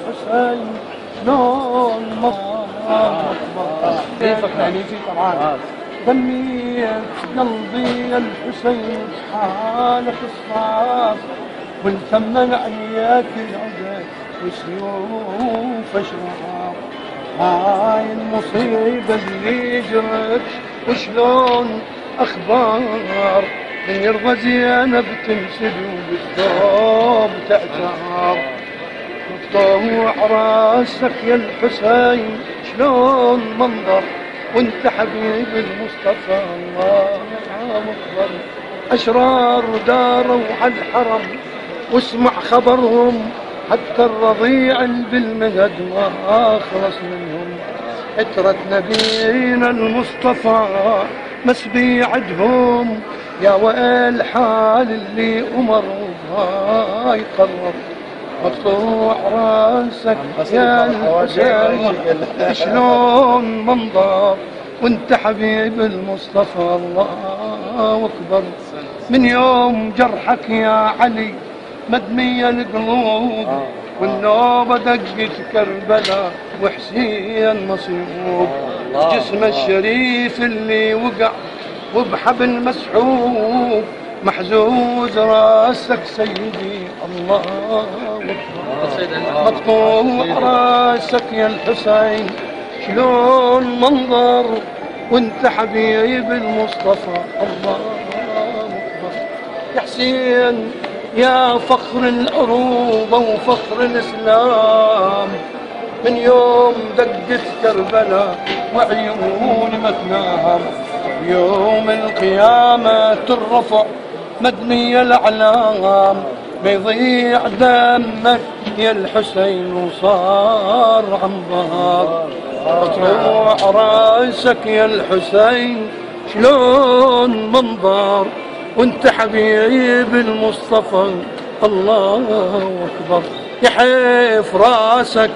الحسين شلون كيفك في طبعا دميت قلبي الحسين بحالك الصاف والتمن عياك العدل وسيوف اشرار. هاي المصيبة اللي جرت وشلون اخبار من يرضى زينب تنسد وبالثوب تعتار. مقطوع راسك يا الحسين شلون منظر وانت حبيب المصطفى الله اكبر. اشرار داروا على الحرم واسمع خبرهم حتى الرضيع بالمهد ما خلص منهم. عترة نبينا المصطفى مسبي عدهم يا ويل حال اللي أمر وهاي قرر. مقطوع راسك يا الحسين شلون منظر وانت حبيب المصطفى الله اكبر. من يوم جرحك يا علي مدمية القلوب والنوبة دقت كربلاء وحسين مصيوب. جسم الشريف اللي وقع وبحبل مسحوب محزوز راسك سيدي الله اكبر. مقطوع راسك يا الحسين شلون منظر وانت حبيب المصطفى الله اكبر. يا حسين يا فخر العروبة وفخر الإسلام من يوم دقت كربلاء وعيوني ما تنام. يوم القيامة ترفع مدني الأعلام بيضيع دمك يا الحسين وصار عنبر. مقطوع راسك يا الحسين شلون منظر وانت حبيب المصطفى الله اكبر. يحيف راسك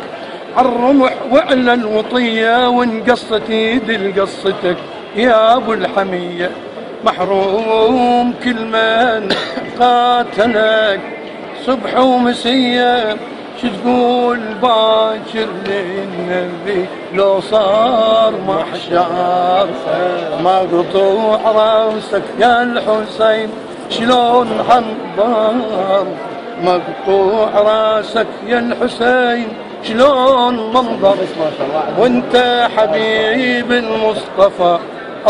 عالرمح وعلى الوطيه وانقصت ايدي لقصتك يا ابو الحميه. محروم كل من قاتلك صبح ومسيه شو تقول باكر للنبي لو صار محشر. مقطوع راسك يا الحسين شلون عنبر. مقطوع راسك يا الحسين شلون منظر وانت حبيب المصطفى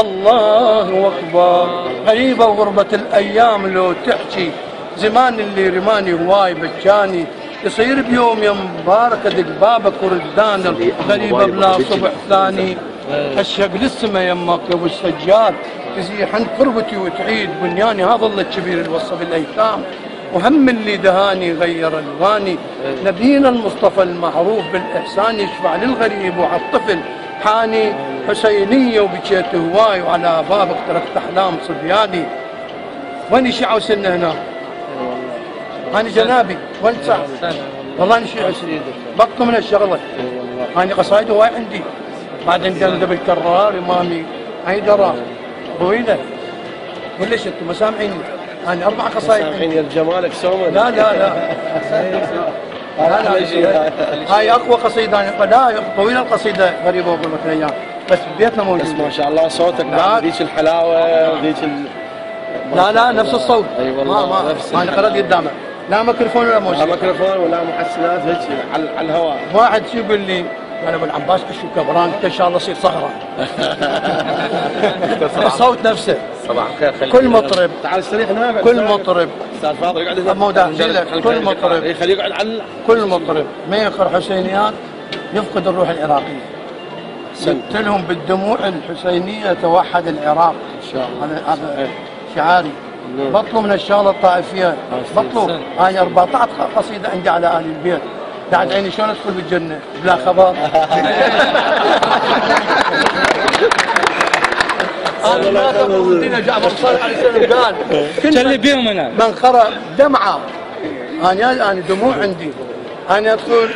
الله اكبر. غريبة وغربة الايام لو تحكي زمان اللي رماني هواي بكاني يصير بيوم يا مبارك ادق بابك وردان غريبة بلا صبح ثاني. اشق للسما يمك يا ابو السجاد تزيح عن قربتي وتعيد بنياني. هذا الله الكبير اللي وصى بالايتام وهم اللي دهاني غير الواني. نبينا المصطفى المعروف بالاحسان يشفع للغريب وعلى الطفل حاني. حسينيه وبكيت هواي وعلى بابك تركت احلام صبياني. وين شيعة سنه هنا؟ أنا جنابي وين ساعة؟ والله أنا شيعة بطلوا من الشغلة. أنا قصايد هواي عندي بعدين قال قبل كرار إمامي هاي درا طويلة. وليش أنتم ما سامعيني؟ أنا 4 قصايد سامعيني الجمالك سوما. لا لا لا لا هاي أقوى قصيدة لا طويلة القصيدة غريبة وغربة الأيام بس ببيتنا موجود. بس ما شاء الله صوتك ذيك الحلاوة وذيك لا نفس الصوت. اي والله ما انا قرأت قدامه لا ميكروفون ولا موسيقى. لا ميكروفون ولا محسنات هيك على الهواء. واحد شو يقول لي قال ابو العباس اشو كبران انت ان شاء الله تصير صهره. الصوت نفسه. صباح الخير. كل مطرب تعال استريح هنا. كل مطرب استاذ فاضل يقعد هنا. كل مطرب خليه يقعد على كل مطرب ما يقرا حسينيات يفقد الروح العراقيه. قلت لهم بالدموع الحسينيه توحد العراق ان شاء الله. هذا شعاري. بطلوا من الشغله الطائفيه بطلوا. هاي 14 قصيده عندي على اهل البيت بعد عيني شلون ادخل بالجنه بلا خبر. انا جعفر صالح عليه السلام قال كل بيهم انا من قرأ دمعه انا دموع عندي انا ادخل